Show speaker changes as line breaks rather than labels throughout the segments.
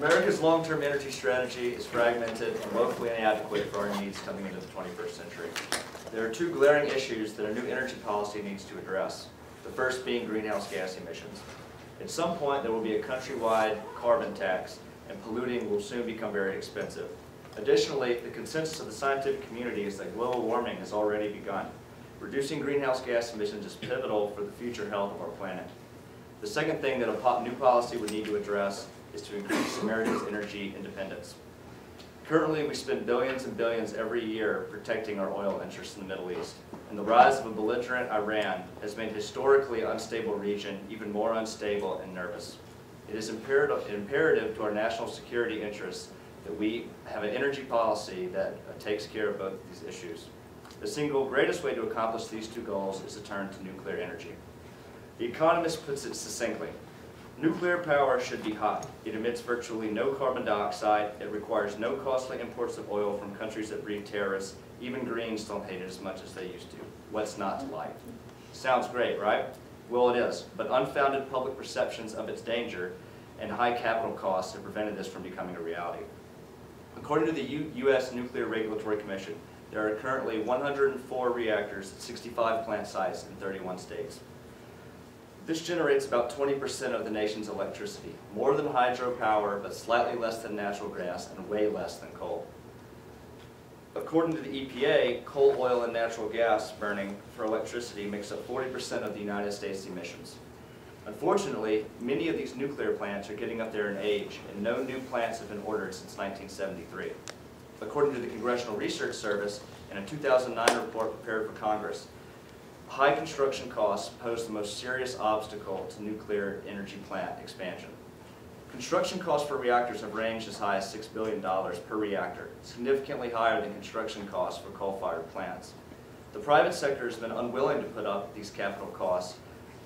America's long-term energy strategy is fragmented and woefully inadequate for our needs coming into the 21st century. There are two glaring issues that a new energy policy needs to address, the first being greenhouse gas emissions. At some point, there will be a countrywide carbon tax, and polluting will soon become very expensive. Additionally, the consensus of the scientific community is that global warming has already begun. Reducing greenhouse gas emissions is pivotal for the future health of our planet. The second thing that a new policy would need to address is to increase America's energy independence. Currently, we spend billions and billions every year protecting our oil interests in the Middle East, and the rise of a belligerent Iran has made a historically unstable region even more unstable and nervous. It is imperative to our national security interests that we have an energy policy that takes care of both of these issues. The single greatest way to accomplish these two goals is to turn to nuclear energy. The Economist puts it succinctly: nuclear power should be hot. It emits virtually no carbon dioxide. It requires no costly imports of oil from countries that breed terrorists. Even Greens don't hate it as much as they used to. What's not to like? Sounds great, right? Well, it is, but unfounded public perceptions of its danger and high capital costs have prevented this from becoming a reality. According to the U.S. Nuclear Regulatory Commission, there are currently 104 reactors at 65 plant sites in 31 states. This generates about 20% of the nation's electricity, more than hydropower, but slightly less than natural gas and way less than coal. According to the EPA, coal, oil, and natural gas burning for electricity makes up 40% of the United States emissions. Unfortunately, many of these nuclear plants are getting up there in age, and no new plants have been ordered since 1973. According to the Congressional Research Service, in a 2009 report prepared for Congress, high construction costs pose the most serious obstacle to nuclear energy plant expansion. Construction costs for reactors have ranged as high as $6 billion per reactor, significantly higher than construction costs for coal-fired plants. The private sector has been unwilling to put up these capital costs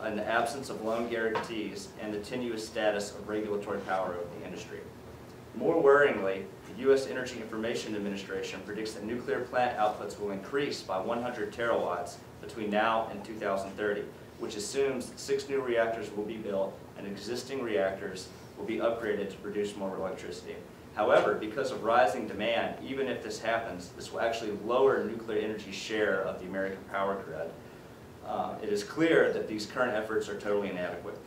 in the absence of loan guarantees and the tenuous status of regulatory power over the industry. More worryingly, the U.S. Energy Information Administration predicts that nuclear plant outputs will increase by 100 terawatts between now and 2030, which assumes 6 new reactors will be built and existing reactors will be upgraded to produce more electricity. However, because of rising demand, even if this happens, this will actually lower nuclear energy's share of the American power grid. It is clear that these current efforts are totally inadequate.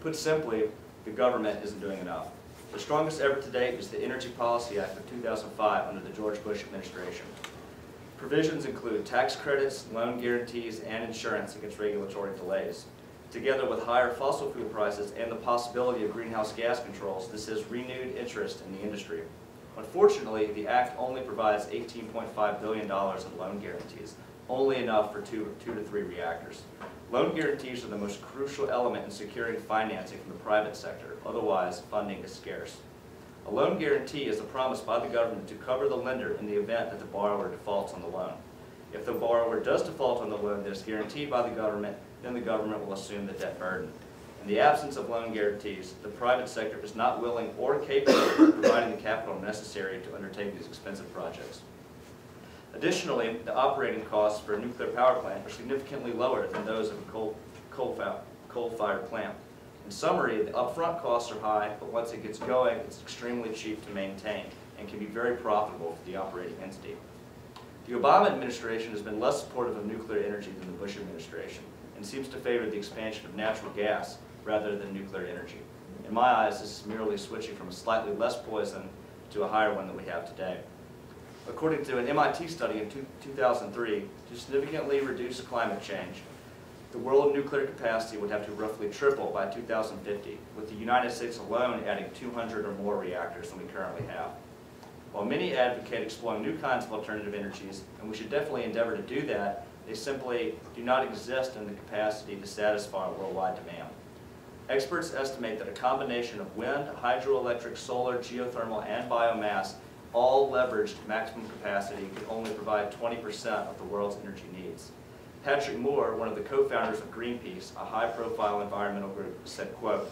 Put simply, the government isn't doing enough. The strongest effort to date is the Energy Policy Act of 2005 under the George Bush administration. Provisions include tax credits, loan guarantees, and insurance against regulatory delays. Together with higher fossil fuel prices and the possibility of greenhouse gas controls, this has renewed interest in the industry. Unfortunately, the Act only provides $18.5 billion in loan guarantees, only enough for two to three reactors. Loan guarantees are the most crucial element in securing financing from the private sector. Otherwise, funding is scarce. A loan guarantee is a promise by the government to cover the lender in the event that the borrower defaults on the loan. If the borrower does default on the loan that is guaranteed by the government, then the government will assume the debt burden. In the absence of loan guarantees, the private sector is not willing or capable of providing the capital necessary to undertake these expensive projects. Additionally, the operating costs for a nuclear power plant are significantly lower than those of a coal-fired plant. In summary, the upfront costs are high, but once it gets going, it's extremely cheap to maintain and can be very profitable for the operating entity. The Obama administration has been less supportive of nuclear energy than the Bush administration and seems to favor the expansion of natural gas rather than nuclear energy. In my eyes, this is merely switching from a slightly less poison to a higher one that we have today. According to an MIT study in 2003, to significantly reduce climate change, the world nuclear capacity would have to roughly triple by 2050, with the United States alone adding 200 or more reactors than we currently have. While many advocate exploring new kinds of alternative energies, and we should definitely endeavor to do that, they simply do not exist in the capacity to satisfy worldwide demand. Experts estimate that a combination of wind, hydroelectric, solar, geothermal, and biomass, all leveraged maximum capacity, could only provide 20% of the world's energy needs. Patrick Moore, one of the co-founders of Greenpeace, a high-profile environmental group, said, quote,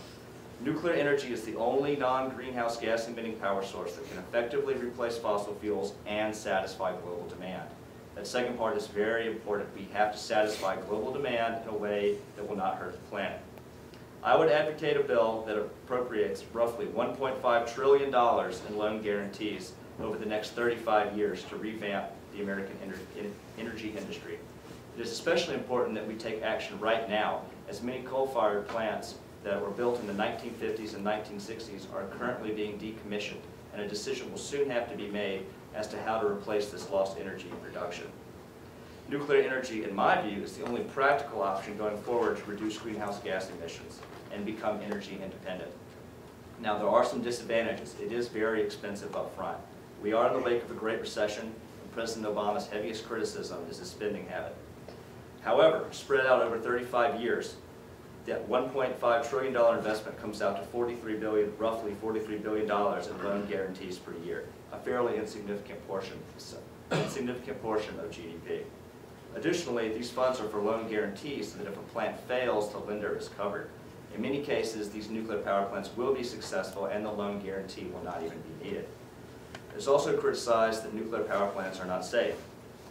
"Nuclear energy is the only non-greenhouse gas emitting power source that can effectively replace fossil fuels and satisfy global demand." That second part is very important. We have to satisfy global demand in a way that will not hurt the planet. I would advocate a bill that appropriates roughly $1.5 trillion in loan guarantees over the next 35 years to revamp the American energy industry. It is especially important that we take action right now, as many coal-fired plants that were built in the 1950s and 1960s are currently being decommissioned, and a decision will soon have to be made as to how to replace this lost energy production. Nuclear energy, in my view, is the only practical option going forward to reduce greenhouse gas emissions and become energy independent. Now, there are some disadvantages. It is very expensive up front. We are in the wake of a Great Recession, and President Obama's heaviest criticism is his spending habit. However, spread out over 35 years, that $1.5 trillion investment comes out to roughly $43 billion in loan guarantees per year, a fairly insignificant portion of GDP. Additionally, these funds are for loan guarantees so that if a plant fails, the lender is covered. In many cases, these nuclear power plants will be successful and the loan guarantee will not even be needed. It is also criticized that nuclear power plants are not safe.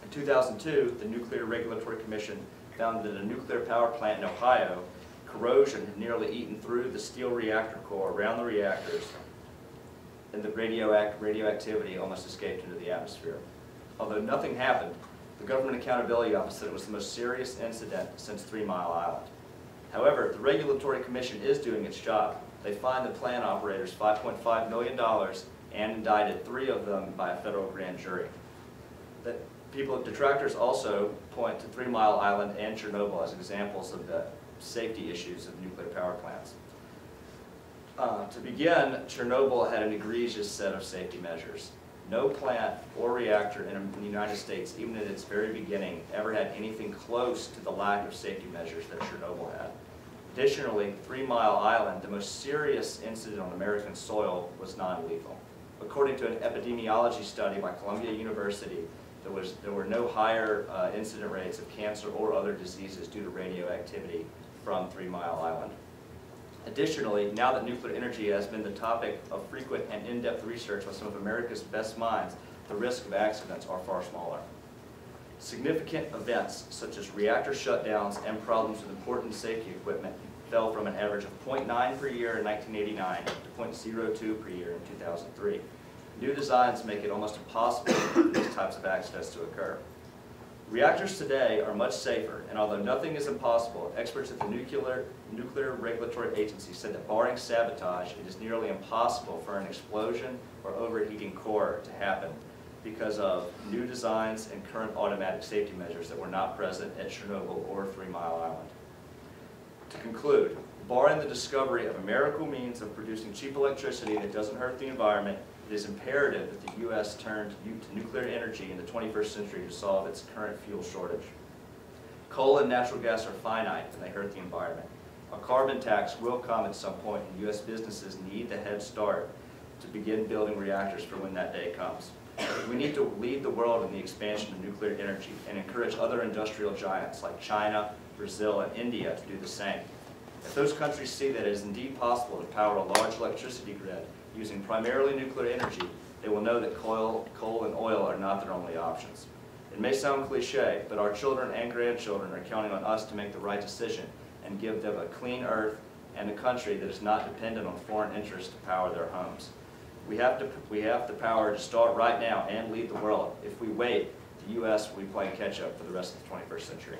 In 2002, the Nuclear Regulatory Commission found that a nuclear power plant in Ohio, corrosion had nearly eaten through the steel reactor core around the reactors, and the radioactivity almost escaped into the atmosphere. Although nothing happened, the Government Accountability Office said it was the most serious incident since 3 Mile Island. However, the Regulatory Commission is doing its job. They fined the plant operators $5.5 million and indicted 3 of them by a federal grand jury. Detractors also point to 3 Mile Island and Chernobyl as examples of the safety issues of nuclear power plants. To begin, Chernobyl had an egregious set of safety measures. No plant or reactor in the United States, even at its very beginning, ever had anything close to the lack of safety measures that Chernobyl had. Additionally, 3 Mile Island, the most serious incident on American soil, was non-lethal. According to an epidemiology study by Columbia University, there were no higher incident rates of cancer or other diseases due to radioactivity from 3 Mile Island. Additionally, now that nuclear energy has been the topic of frequent and in-depth research by some of America's best minds, the risk of accidents are far smaller. Significant events such as reactor shutdowns and problems with important safety equipment fell from an average of 0.9 per year in 1989 to 0.02 per year in 2003. New designs make it almost impossible for these types of accidents to occur. Reactors today are much safer, and although nothing is impossible, experts at the Nuclear Regulatory Agency said that barring sabotage, it is nearly impossible for an explosion or overheating core to happen because of new designs and current automatic safety measures that were not present at Chernobyl or 3 Mile Island. To conclude, barring the discovery of a miracle means of producing cheap electricity that doesn't hurt the environment, it is imperative that the U.S. turn to nuclear energy in the 21st century to solve its current fuel shortage. Coal and natural gas are finite and they hurt the environment. A carbon tax will come at some point, and U.S. businesses need the head start to begin building reactors for when that day comes. We need to lead the world in the expansion of nuclear energy and encourage other industrial giants like China, Brazil, and India to do the same. If those countries see that it is indeed possible to power a large electricity grid using primarily nuclear energy, they will know that coal and oil are not their only options. It may sound cliche, but our children and grandchildren are counting on us to make the right decision and give them a clean earth and a country that is not dependent on foreign interests to power their homes. We have the power to start right now and lead the world. If we wait, the U.S. will be playing catch-up for the rest of the 21st century.